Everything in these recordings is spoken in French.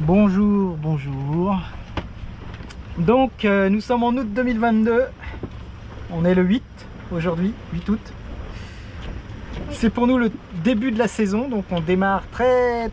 Bonjour, bonjour. Donc nous sommes en août 2022. On est le 8 aujourd'hui, 8 août. C'est pour nous le début de la saison, donc on démarre très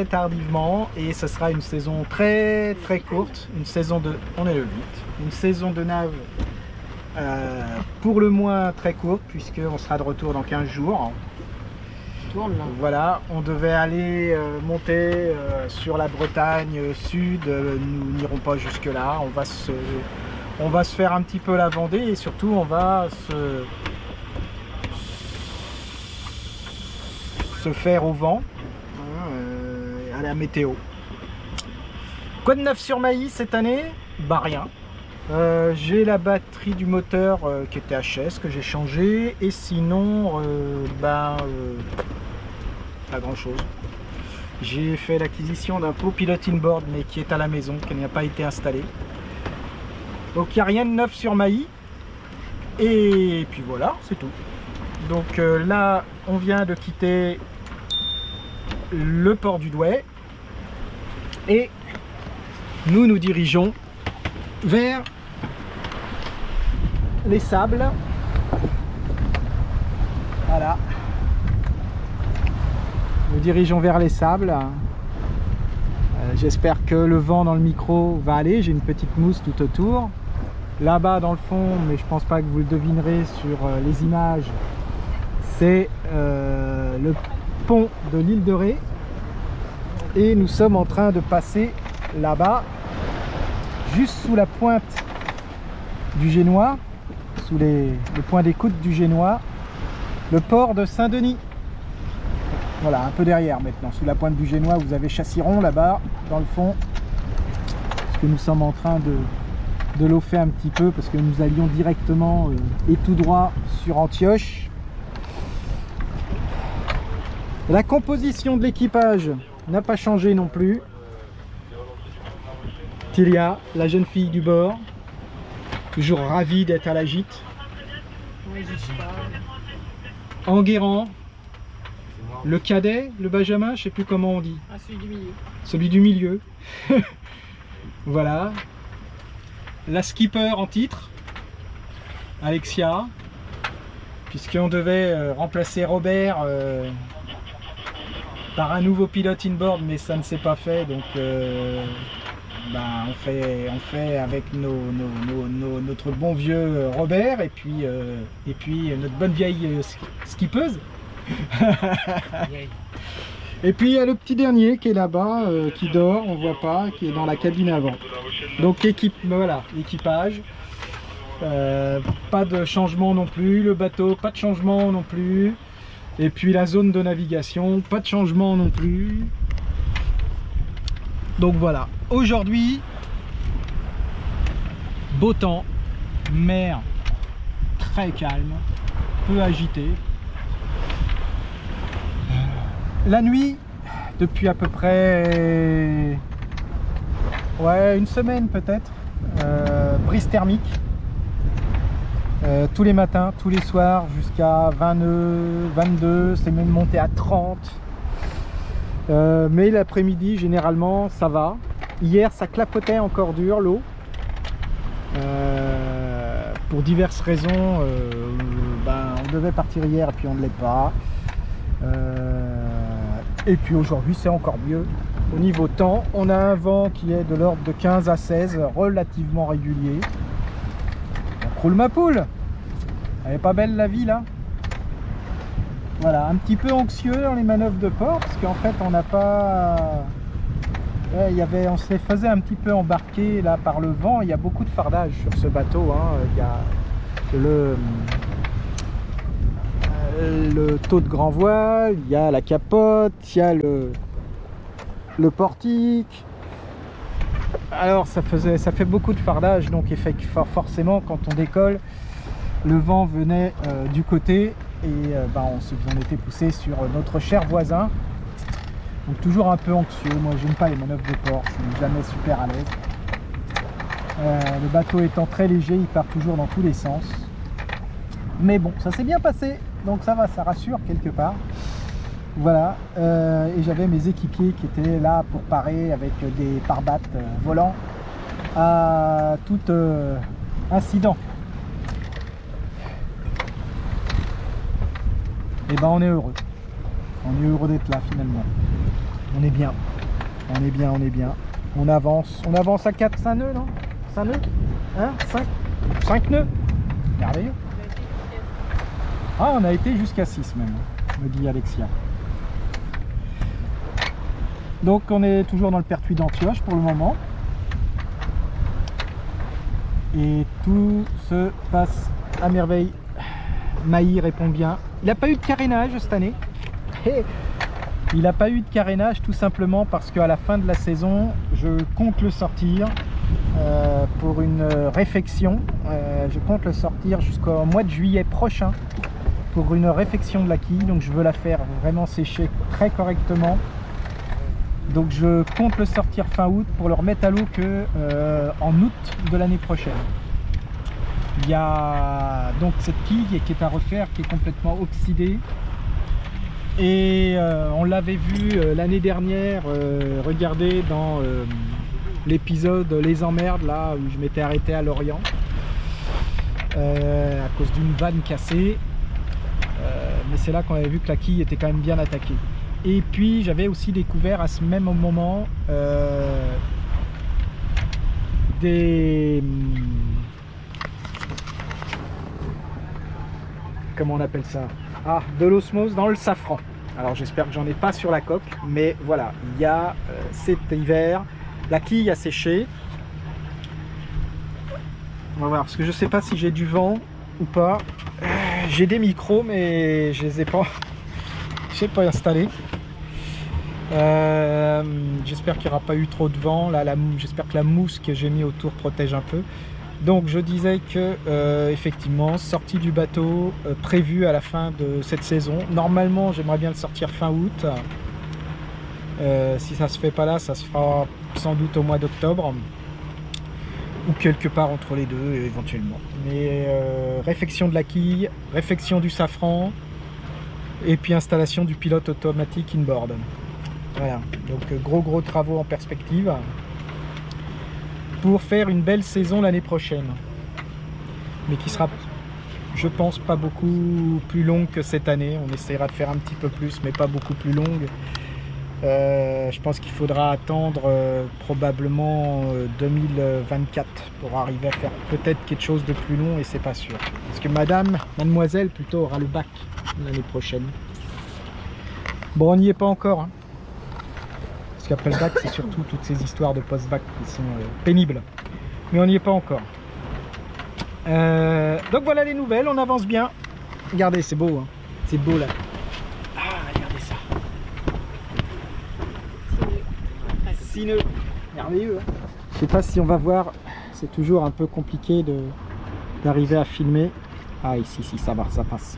tardivement et ce sera une saison très courte, une saison de, on est le 8, une saison de nave pour le moins très courte puisque on sera de retour dans 15 jours. Voilà, on devait aller monter sur la Bretagne sud, nous n'irons pas jusque là, on va se faire un petit peu la Vendée et surtout on va se faire au vent, à la météo. Quoi de neuf sur Maïs cette année? Bah rien. J'ai la batterie du moteur qui était HS que j'ai changé et sinon pas grand chose. J'ai fait l'acquisition d'un pot piloting board mais qui est à la maison, qui n'a pas été installé. Donc il n'y a rien de neuf sur Maïs et puis voilà, c'est tout. Donc là on vient de quitter le port du Douai et nous dirigeons vers les sables. Voilà, nous dirigeons vers les sables. J'espère que le vent dans le micro va aller, j'ai une petite mousse tout autour. Là-bas dans le fond, mais je pense pas que vous le devinerez sur les images, c'est le pont de l'île de Ré et nous sommes en train de passer là-bas, juste sous la pointe du Génois, sous le point d'écoute du Génois, le port de Saint-Denis. Voilà, un peu derrière maintenant, sous la pointe du Génois, vous avez Chassiron là-bas, dans le fond, parce que nous sommes en train de l'offer un petit peu, parce que nous allions directement et tout droit sur Antioche. La composition de l'équipage n'a pas changé non plus. Tilia, la jeune fille du bord, toujours ravie d'être à la gîte. Enguerrand, le cadet, le benjamin, je sais plus comment on dit. Ah, celui du milieu. Celui du milieu. Voilà. La skipper en titre, Alexia, puisqu'on devait remplacer Robert par un nouveau pilote inboard, mais ça ne s'est pas fait, donc on fait avec notre bon vieux Robert et puis notre bonne vieille skippeuse. Et puis il y a le petit dernier qui est là-bas, qui dort, on voit pas, qui est dans la cabine avant. Donc voilà, l'équipage, pas de changement non plus, le bateau, pas de changement non plus. Et puis la zone de navigation, pas de changement non plus. Donc voilà, aujourd'hui, beau temps, mer très calme, peu agitée. La nuit, depuis à peu près une semaine peut-être, brise thermique. Tous les matins, tous les soirs, jusqu'à 20 nœuds, 22, c'est même monté à 30. Mais l'après-midi, généralement, ça va. Hier, ça clapotait encore dur, l'eau. Pour diverses raisons, on devait partir hier et puis on ne l'est pas. Et puis aujourd'hui, c'est encore mieux. Au niveau temps, on a un vent qui est de l'ordre de 15 à 16, relativement régulier. Donc roule ma poule. Elle est pas belle la vie là. Voilà, un petit peu anxieux dans les manœuvres de port parce qu'en fait on n'a pas, on se les faisait un petit peu embarquer là par le vent. Il y a beaucoup de fardage sur ce bateau, hein. Il y a le taux de grand voile, il y a la capote, il y a le portique. Alors ça fait beaucoup de fardage, donc forcément quand on décolle, le vent venait du côté et on était poussé sur notre cher voisin. Donc toujours un peu anxieux. Moi j'aime pas les manœuvres de port, je suis jamais super à l'aise. Le bateau étant très léger, il part toujours dans tous les sens. Mais bon, ça s'est bien passé, donc ça va, ça rassure quelque part. Voilà, et j'avais mes équipiers qui étaient là pour parer avec des pare-battes volants à tout incident. Et ben on est heureux. On est heureux d'être là finalement. On est bien. On est bien, on est bien. On avance à 4-5 nœuds, non? 5 nœuds? Hein? 5 nœuds? Merveilleux. Ah, on a été jusqu'à 6 même, me dit Alexia. Donc on est toujours dans le pertuis d'Antioche pour le moment. Et tout se passe à merveille. Maï répond bien. Il n'a pas eu de carénage cette année. Il n'a pas eu de carénage tout simplement parce qu'à la fin de la saison, je compte le sortir pour une réfection. Je compte le sortir jusqu'au mois de juillet prochain pour une réfection de la quille. Donc je veux la faire vraiment sécher très correctement. Donc je compte le sortir fin août pour le remettre à l'eau que en août de l'année prochaine. Il y a donc cette quille qui est à refaire, qui est complètement oxydée. Et on l'avait vu l'année dernière, regardez dans l'épisode Les Emmerdes, là où je m'étais arrêté à Lorient, à cause d'une vanne cassée. Mais c'est là qu'on avait vu que la quille était quand même bien attaquée. Et puis j'avais aussi découvert à ce même moment des... Comment on appelle ça? Ah, de l'osmose dans le safran. Alors j'espère que j'en ai pas sur la coque, mais voilà, il y a cet hiver, la quille a séché. On va voir, parce que je sais pas si j'ai du vent ou pas. J'ai des micros, mais je les ai pas, installés. J'espère qu'il n'y aura pas eu trop de vent. Là, j'espère que la mousse que j'ai mis autour protège un peu. Donc je disais que effectivement, sortie du bateau prévue à la fin de cette saison. Normalement j'aimerais bien le sortir fin août. Si ça se fait pas là, ça se fera sans doute au mois d'octobre. Ou quelque part entre les deux éventuellement. Mais réfection de la quille, réfection du safran et puis installation du pilote automatique inboard. Voilà, donc gros travaux en perspective pour faire une belle saison l'année prochaine, mais qui sera, je pense, pas beaucoup plus longue que cette année. On essaiera de faire un petit peu plus, mais pas beaucoup plus longue. Je pense qu'il faudra attendre probablement 2024 pour arriver à faire peut-être quelque chose de plus long, et c'est pas sûr. Parce que mademoiselle plutôt, aura le bac l'année prochaine. Bon, on n'y est pas encore, hein. Après le bac, c'est surtout toutes ces histoires de post-bac qui sont pénibles, mais on n'y est pas encore. Donc voilà les nouvelles, on avance bien. Regardez, c'est beau, hein. C'est beau là. Ah, regardez ça. 6 nœuds, merveilleux, hein. Je sais pas si on va voir, c'est toujours un peu compliqué d'arriver à filmer. Ah ici, si ça va, ça passe.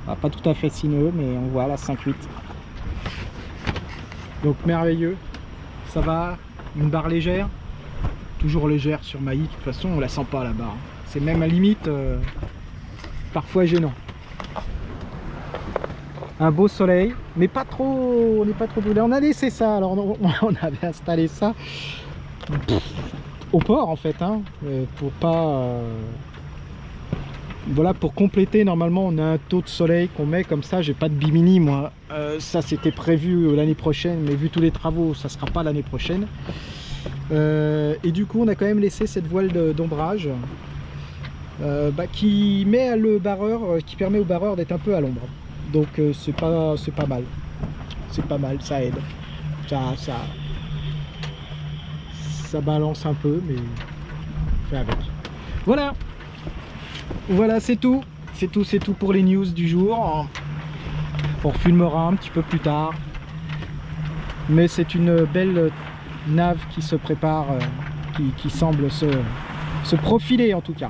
Ah, pas tout à fait 6 nœuds, mais on voit là 5-8. Donc merveilleux. Ça va, une barre légère, toujours légère sur Maï, de toute façon on la sent pas la barre, c'est même à limite parfois gênant. Un beau soleil, mais pas trop, on n'est pas trop brûlé. On a laissé ça, alors on avait installé ça au port en fait, hein, pour pas... Voilà, pour compléter, normalement on a un taux de soleil qu'on met comme ça. J'ai pas de bimini moi, ça c'était prévu l'année prochaine, mais vu tous les travaux ça sera pas l'année prochaine. Et du coup on a quand même laissé cette voile d'ombrage qui met le barreur, qui permet au barreur d'être un peu à l'ombre. Donc c'est pas mal, c'est pas mal, ça aide, ça balance un peu, mais on fait avec. Voilà, c'est tout pour les news du jour. On filmera un petit peu plus tard, mais c'est une belle nave qui se prépare, qui semble se profiler en tout cas.